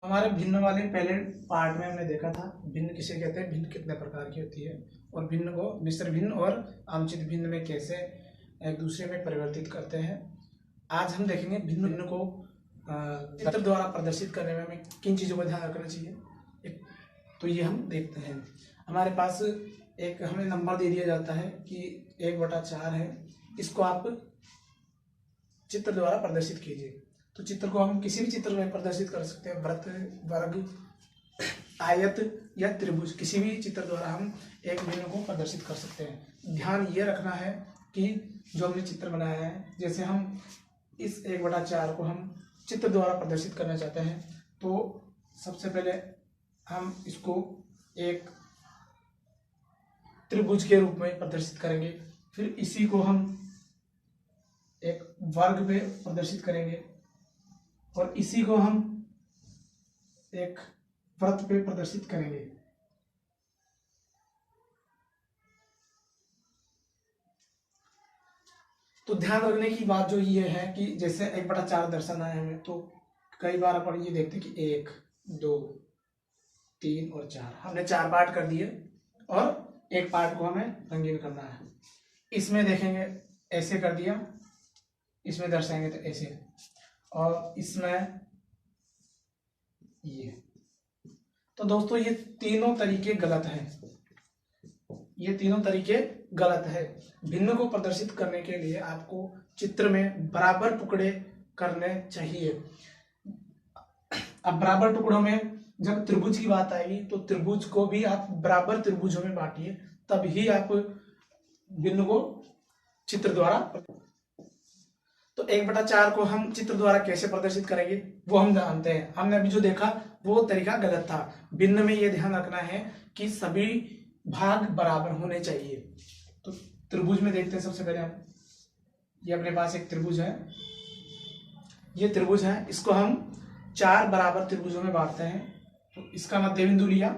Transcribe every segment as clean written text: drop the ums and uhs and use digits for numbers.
हमारे भिन्न वाले पहले पार्ट में हमने देखा था भिन्न किसे कहते हैं, भिन्न कितने प्रकार की होती है और भिन्न को मिश्र भिन्न और आंशिक भिन्न में कैसे एक दूसरे में परिवर्तित करते हैं। आज हम देखेंगे भिन्न भिन्न को चित्र द्वारा प्रदर्शित करने में हमें किन चीज़ों का ध्यान रखना चाहिए। तो ये हम देखते हैं। हमारे पास एक हमें नंबर दे दिया जाता है कि 1/4 है, इसको आप चित्र द्वारा प्रदर्शित कीजिए। तो चित्र को हम किसी भी चित्र में प्रदर्शित कर सकते हैं, वृत्त, वर्ग, आयत या त्रिभुज, किसी भी चित्र द्वारा हम एक भिन्न को प्रदर्शित कर सकते हैं। ध्यान ये रखना है कि जो हमने चित्र बनाया है, जैसे हम इस 1/4 को हम चित्र द्वारा प्रदर्शित करना चाहते हैं, तो सबसे पहले हम इसको एक त्रिभुज के रूप में प्रदर्शित करेंगे, फिर इसी को हम एक वर्ग पे प्रदर्शित करेंगे और इसी को हम एक वृत्त पे प्रदर्शित करेंगे। तो ध्यान रखने की बात जो ये है कि जैसे 1/4 दर्शाना है हमें, तो कई बार अपन ये देखते हैं कि 1, 2, 3 और 4 हमने 4 पार्ट कर दिए और एक पार्ट को हमें रंगीन करना है। इसमें देखेंगे ऐसे कर दिया, इसमें दर्शाएंगे तो ऐसे, और इसमें ये। तो दोस्तों ये तीनों तरीके गलत हैं, ये तीनों तरीके गलत है। भिन्न को प्रदर्शित करने के लिए आपको चित्र में बराबर टुकड़े करने चाहिए। अब बराबर टुकड़ों में जब त्रिभुज की बात आएगी तो त्रिभुज को भी आप बराबर त्रिभुजों में बांटिए, तब ही आप भिन्न को चित्र द्वारा। तो 1/4 को हम चित्र द्वारा कैसे प्रदर्शित करेंगे वो हम जानते हैं। हमने अभी जो देखा वो तरीका गलत था। भिन्न में ये ध्यान रखना है कि सभी भाग बराबर होने चाहिए। तो त्रिभुज में देखते हैं सबसे पहले हम, ये अपने पास एक त्रिभुज है, ये त्रिभुज है, इसको हम 4 बराबर त्रिभुजों में बांटते हैं। तो इसका मध्य बिंदु लिया,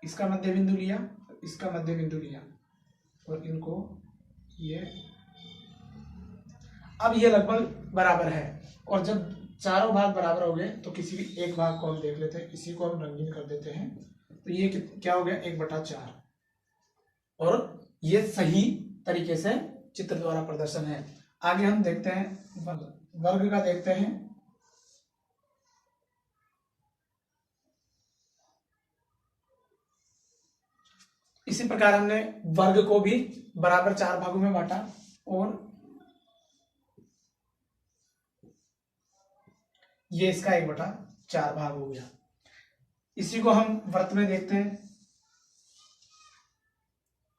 इसका मध्य बिंदु लिया, इसका मध्य बिंदु लिया और इनको ये, अब ये लगभग बराबर है। और जब चारों भाग बराबर हो गए तो किसी भी एक भाग को हम देख लेते हैं, इसी को हम रंगीन कर देते हैं। तो ये क्या हो गया, 1/4, और ये सही तरीके से चित्र द्वारा प्रदर्शन है। आगे हम देखते हैं वर्ग का, देखते हैं। इसी प्रकार हमने वर्ग को भी बराबर 4 भागों में बांटा और ये इसका 1/4 भाग हो गया। इसी को हम वृत्त में देखते हैं।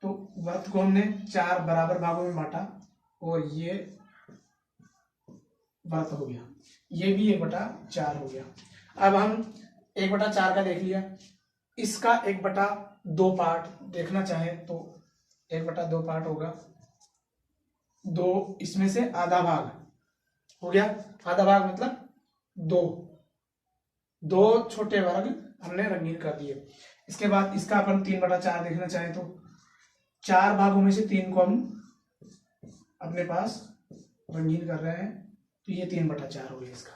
तो वृत्त को हमने 4 बराबर भागों में बांटा और ये वृत्त हो गया, ये भी 1/4 हो गया। अब हम 1/4 का देख लिया, इसका 1/2 पार्ट देखना चाहे तो 1/2 पार्ट होगा। 2 इसमें से आधा भाग हो गया, आधा भाग मतलब 2 छोटे वर्ग हमने रंगीन कर दिए। इसके बाद इसका अपन 3/4 देखना चाहे तो 4 भागों में से 3 को हम अपने पास रंगीन कर रहे हैं, तो ये 3/4 हो गया इसका।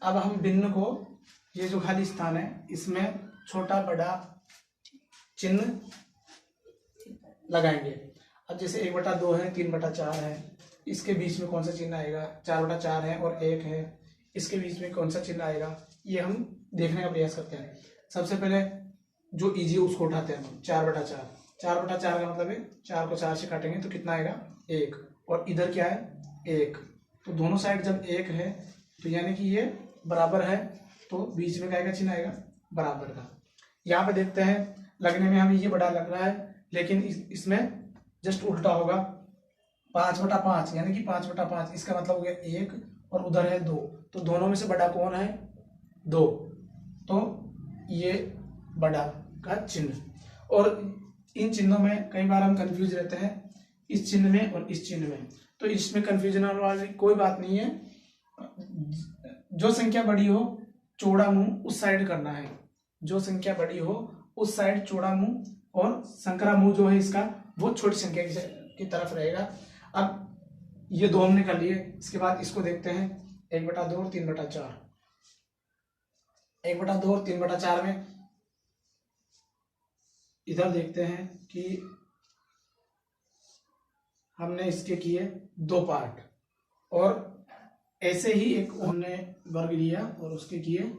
अब हम भिन्न को, ये जो खाली स्थान है, इसमें छोटा बड़ा चिन्ह लगाएंगे। अब जैसे 1/2 है, 3/4 है, इसके बीच में कौन सा चिन्ह आएगा, 4/4 है और 1 है, इसके बीच में कौन सा चिन्ह आएगा, ये हम देखने का प्रयास करते हैं। सबसे पहले जो इजी उसको उठाते हैं हम, 4/4। 4/4 का मतलब है 4 को 4 से काटेंगे तो कितना आएगा, 1, और इधर क्या है, 1। तो दोनों साइड जब 1 है तो यानी कि ये बराबर है, तो बीच में क्या चिन्ह आएगा, बराबर का। यहाँ पे देखते हैं लगने में हमें ये बड़ा लग रहा है, लेकिन इसमें जस्ट उल्टा होगा, 5/5 यानी कि 5/5, इसका मतलब हो गया 1 और उधर है 2, तो दोनों में से बड़ा कौन है, 2, तो ये बड़ा का चिन्ह। और इन चिन्हों में कई बार हम कंफ्यूज रहते हैं, इस चिन्ह में और इस चिन्ह में, तो इसमें कंफ्यूजन होने वाली कोई बात नहीं है। जो संख्या बड़ी हो चौड़ा मुंह उस साइड करना है, जो संख्या बड़ी हो उस साइड चौड़ा मुंह, और संकरा मुंह जो है इसका वो छोटी संख्या की तरफ रहेगा। अब ये 2 हमने कर लिए, इसके बाद इसको देखते हैं 1/2 और 3/4। 1/2 और 3/4 में इधर देखते हैं कि हमने इसके किए 2 पार्ट, और ऐसे ही एक हमने वर्ग लिया और उसके किए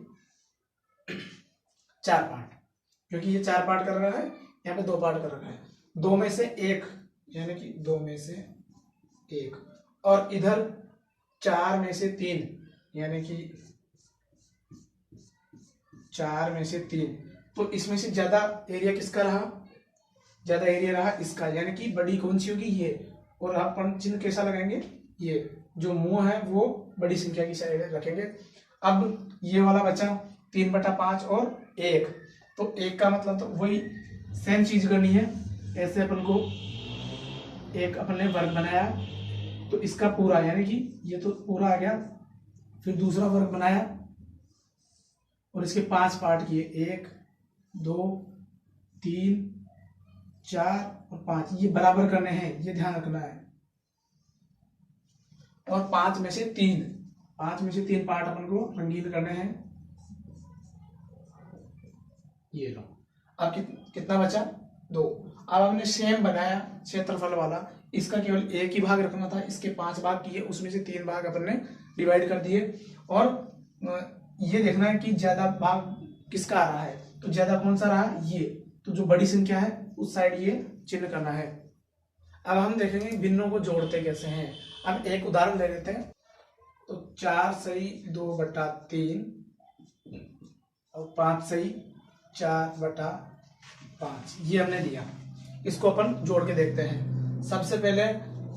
4 पार्ट, क्योंकि ये 4 पार्ट कर रहा है, यहाँ पे 2 पार्ट कर रखा है। 2 में से 1 यानी कि 2 में से 1, और इधर 4 में से 3 यानी कि 4 में से 3, तो इसमें से ज्यादा एरिया किसका रहा? ज्यादा एरिया रहा इसका, यानी कि बड़ी कौन सी होगी? ये। और अपन चिन्ह कैसा लगाएंगे? ये जो मुंह है वो बड़ी संख्या की साइड रखेंगे। अब ये वाला बचा 3/5 और 1, तो 1 का मतलब तो वही सेम चीज करनी है। ऐसे अपन को एक अपन ने वर्ग बनाया, तो इसका पूरा यानी कि ये तो पूरा आ गया, फिर दूसरा वर्ग बनाया और इसके 5 पार्ट किए, 1 2 3 4 और 5, ये बराबर करने हैं, ये ध्यान रखना है। और 5 में से 3 पार्ट अपन को रंगीन करने हैं। ये लो, अब कितना बचा? 2। अब हमने सेम बनाया क्षेत्रफल वाला, इसका केवल एक ही भाग रखना था, इसके 5 भाग किए, उसमें से 3 भाग अपन ने डिवाइड कर दिए। और ये देखना है कि ज्यादा भाग किसका आ रहा है, तो ज्यादा कौन सा रहा? ये। तो जो बड़ी संख्या है उस साइड ये चिन्ह करना है। अब हम देखेंगे भिन्नों को जोड़ते कैसे हैं। अब एक उदाहरण ले लेते हैं। तो 4 सही 2/3 और 5 सही 4/5, ये हमने दिया। इसको अपन जोड़ के देखते हैं। सबसे पहले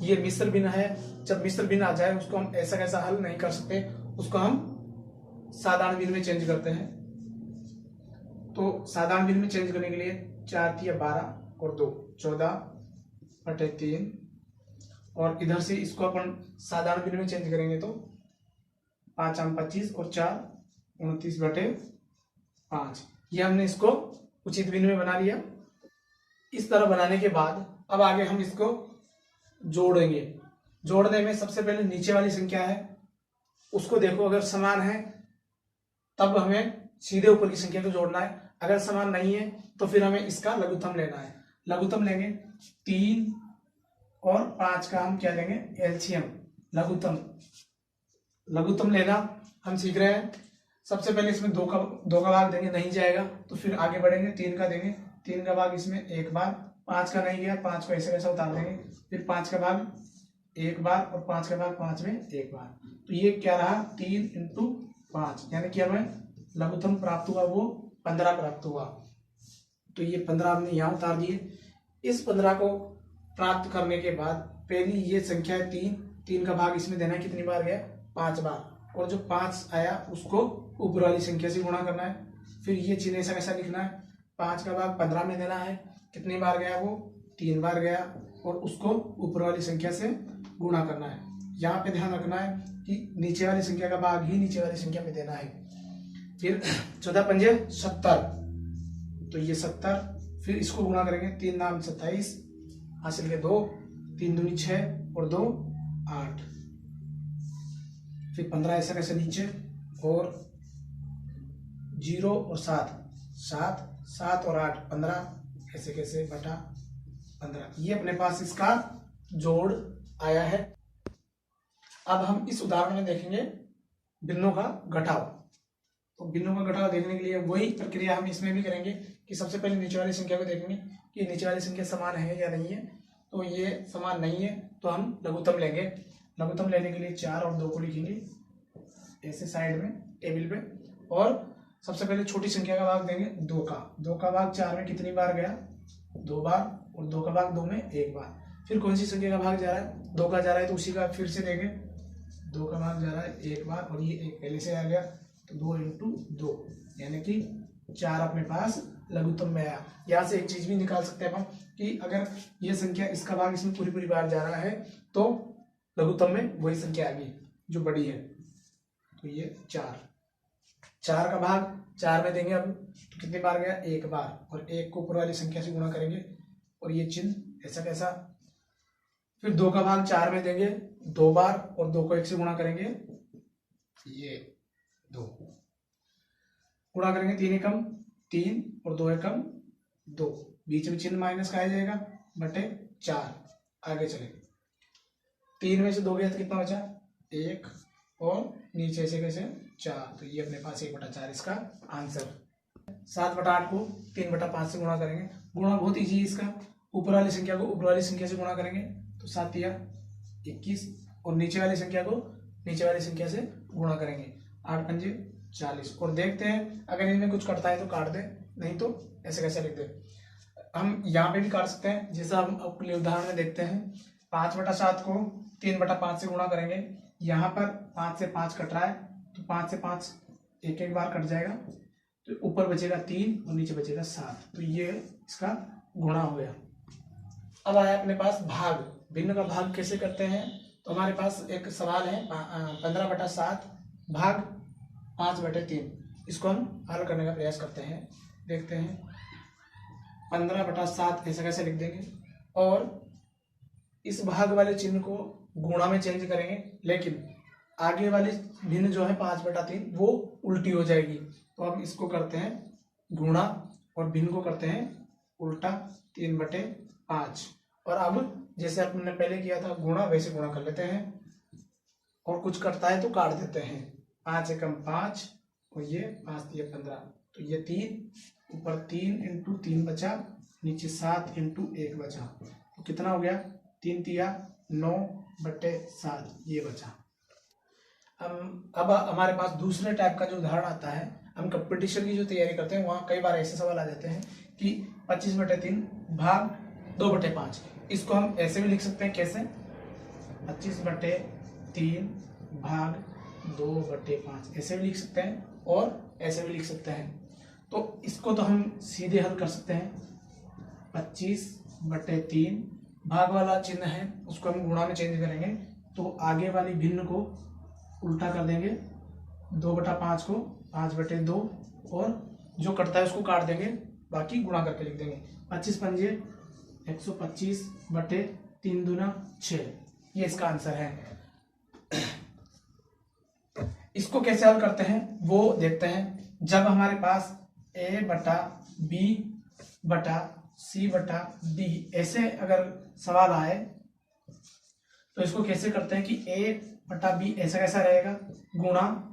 ये मिश्र भिन्न है, जब मिश्र भिन्न आ जाए उसको हम ऐसा कैसा हल नहीं कर सकते, उसको हम साधारण भिन्न में चेंज करते हैं। तो साधारण भिन्न में चेंज करने के लिए 4 × 12 और 2 14/3, और इधर से इसको अपन साधारण भिन्न में चेंज करेंगे तो 5 × 25 और 4 29/5। ये हमने इसको उचित भिन्न में बना लिया। इस तरह बनाने के बाद अब आगे हम इसको जोड़ेंगे। जोड़ने में सबसे पहले नीचे वाली संख्या है उसको देखो, अगर समान है तब हमें सीधे ऊपर की संख्या को जोड़ना है, अगर समान नहीं है तो फिर हमें इसका लघुत्तम लेना है। लघुत्तम लेंगे 3 और 5 का हम क्या लेंगे? एलसीएम, लघुत्तम लेना हम सीख रहे हैं। सबसे पहले इसमें 2 का भाग देंगे, नहीं जाएगा तो फिर आगे बढ़ेंगे, 3 का देंगे, 3 का भाग इसमें एक बार, 5 का नहीं गया, 5 को ऐसे कैसा उतार देंगे, फिर 5 का भाग एक बार और 5 का भाग 5 में एक बार। तो ये क्या रहा? 3 × 5, यानी कि हमें लघुत्तम प्राप्त हुआ वो 15 प्राप्त हुआ। तो ये 15 हमने यहाँ उतार दिए। इस 15 को प्राप्त करने के बाद पहली ये संख्या है 3 का भाग इसमें देना है, कितनी बार गया? 5 बार, और जो 5 आया उसको ऊपर वाली संख्या से गुणा करना है। फिर ये चिन्ह ऐसा कैसा लिखना है? 5 का भाग 15 में देना है, कितनी बार गया? वो 3 बार गया, और उसको ऊपर वाली संख्या से गुणा करना है। यहाँ पे ध्यान रखना है कि नीचे वाली संख्या का भाग ही नीचे वाली संख्या में देना है। फिर 14 × 5 = 70, तो ये 70, फिर इसको गुणा करेंगे, 3 नाम 27 हासिल के 2, 3 दूनी 6 और 2 8, फिर 15 ऐसा कैसे नीचे, और 0 और 7 7 और 8 15 ऐसे कैसे बटा 15। ये अपने पास इसका जोड़ आया है। अब हम इस उदाहरण में देखेंगे भिन्नों का घटाव। तो भिन्नों का घटाव देखने के लिए वही प्रक्रिया हम इसमें भी करेंगे कि सबसे पहले नीचे वाली संख्या को देखेंगे कि नीचे वाली संख्या समान है या नहीं है। तो ये समान नहीं है तो हम लघुत्तम लेंगे। लघुत्तम लेने के लिए 4 और 2 को लिखेंगे ऐसे साइड में टेबल पे, और सबसे पहले छोटी संख्या का भाग देंगे 2 का भाग 4 में कितनी बार गया? 2 बार, और 2 का भाग 2 में एक बार। फिर कौन सी संख्या का भाग जा रहा है? 2 का जा रहा है, तो उसी का फिर से देंगे, 2 का भाग जा रहा है एक बार, और ये एक पहले से आ गया, तो 2 × 2 यानी कि 4 अपने पास लघुत्तम में आया। यहाँ से एक चीज भी निकाल सकते हैं हम कि अगर ये संख्या इसका भाग इसमें पूरी बार जा रहा है तो लघुत्तम में वही संख्या आ गई जो बड़ी है। तो ये 4 का भाग 4 में देंगे, अब तो कितनी बार गया? एक बार, और 1 को ऊपर वाली संख्या से गुणा करेंगे, और ये चिन्ह ऐसा कैसा। फिर 2 का भाग 4 में देंगे 2 बार, और 2 को 1 से गुणा करेंगे, ये 2। गुणा करेंगे, 3 एकम 3 और 2 एकम 2, बीच में चिन्ह माइनस का आ जाएगा बटे 4। आगे चले, 3 में से 2 गया तो कितना बचा 1 और नीचे से कैसे 4, तो ये अपने पास 1/4 इसका आंसर। 7/8 को 3/5 से गुणा करेंगे। गुणा बहुत ईजी है इसका, ऊपर वाली संख्या को ऊपर वाली संख्या से गुणा करेंगे तो 7 या 21 और नीचे वाली संख्या को नीचे वाली संख्या से गुणा करेंगे, 8 पंजे 40। और देखते हैं अगर इनमें कुछ कटता है तो काट दे, नहीं तो ऐसे कैसे लिख दे। हम यहाँ पे भी काट सकते हैं, जैसा हम अपने उदाहरण में देखते हैं। 5/7 को 3/5 से गुणा करेंगे, यहाँ पर 5 से 5 कट रहा है तो 5 से 5 एक एक बार कट जाएगा, तो ऊपर बचेगा 3 और नीचे बचेगा 7, तो ये इसका गुणा हो गया। अब आया अपने पास भाग। भिन्न का भाग कैसे करते हैं, तो हमारे पास एक सवाल है 15/7 भाग 5/3। इसको हम हल करने का प्रयास करते हैं। देखते हैं 15/7 ऐसे कैसे लिख देंगे और इस भाग वाले चिन्ह को गुणा में चेंज करेंगे, लेकिन आगे वाली भिन्न जो है 5/3 वो उल्टी हो जाएगी, तो अब इसको करते हैं गुणा और भिन्न को करते हैं उल्टा 3/5। और अब जैसे अपने पहले किया था गुणा, वैसे गुणा कर लेते हैं और कुछ करता है तो काट देते हैं। 5 एकम 5 और ये 5 3 15, तो ये 3 ऊपर 3 × 3 बचा, नीचे 7 × 1 बचा, तो कितना हो गया 3 तिया 9/7 ये बचा। अब हमारे पास दूसरे टाइप का जो उदाहरण आता है, हम कंपटीशन की जो तैयारी करते हैं वहाँ कई बार ऐसे सवाल आ जाते हैं कि 25/3 भाग 2/5। इसको हम ऐसे भी लिख सकते हैं, कैसे 25/3 भाग 2/5 ऐसे भी लिख सकते हैं और ऐसे भी लिख सकते हैं। तो इसको तो हम सीधे हल कर सकते हैं। 25/3 भाग वाला चिन्ह है उसको हम गुणा में चेंज करेंगे, तो आगे वाली भिन्न को उल्टा कर देंगे, 2/5 को 5/2 और जो कटता है उसको काट देंगे, बाकी गुणा करके लिख देंगे। 25 पंजे 125/3 दूना 6, ये इसका आंसर है। इसको कैसे हल करते हैं वो देखते हैं। जब हमारे पास A/B/C/D ऐसे अगर सवाल आए तो इसको कैसे करते हैं कि A/B ऐसा कैसा रहेगा गुणा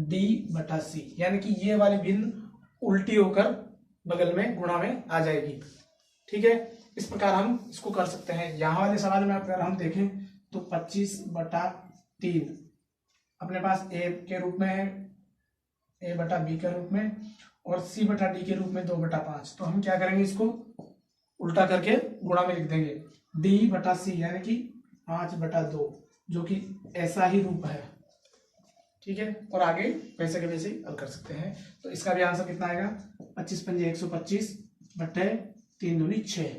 D/C, यानी कि ये वाली भिन्न उल्टी होकर बगल में गुणा में आ जाएगी। ठीक है, इस प्रकार हम इसको कर सकते हैं। यहाँ वाले सवाल में अगर हम देखें तो 25/3 अपने पास A के रूप में है, A/B के रूप में, और C/D के रूप में 2/5। तो हम क्या करेंगे, इसको उल्टा करके गुणा में लिख देंगे, D/C यानी कि 5/2, जो कि ऐसा ही रूप है। ठीक है, और आगे वैसे के वैसे ही हल कर सकते हैं। तो इसका भी आंसर कितना आएगा 25 पंजे 125/3 दूनी 6।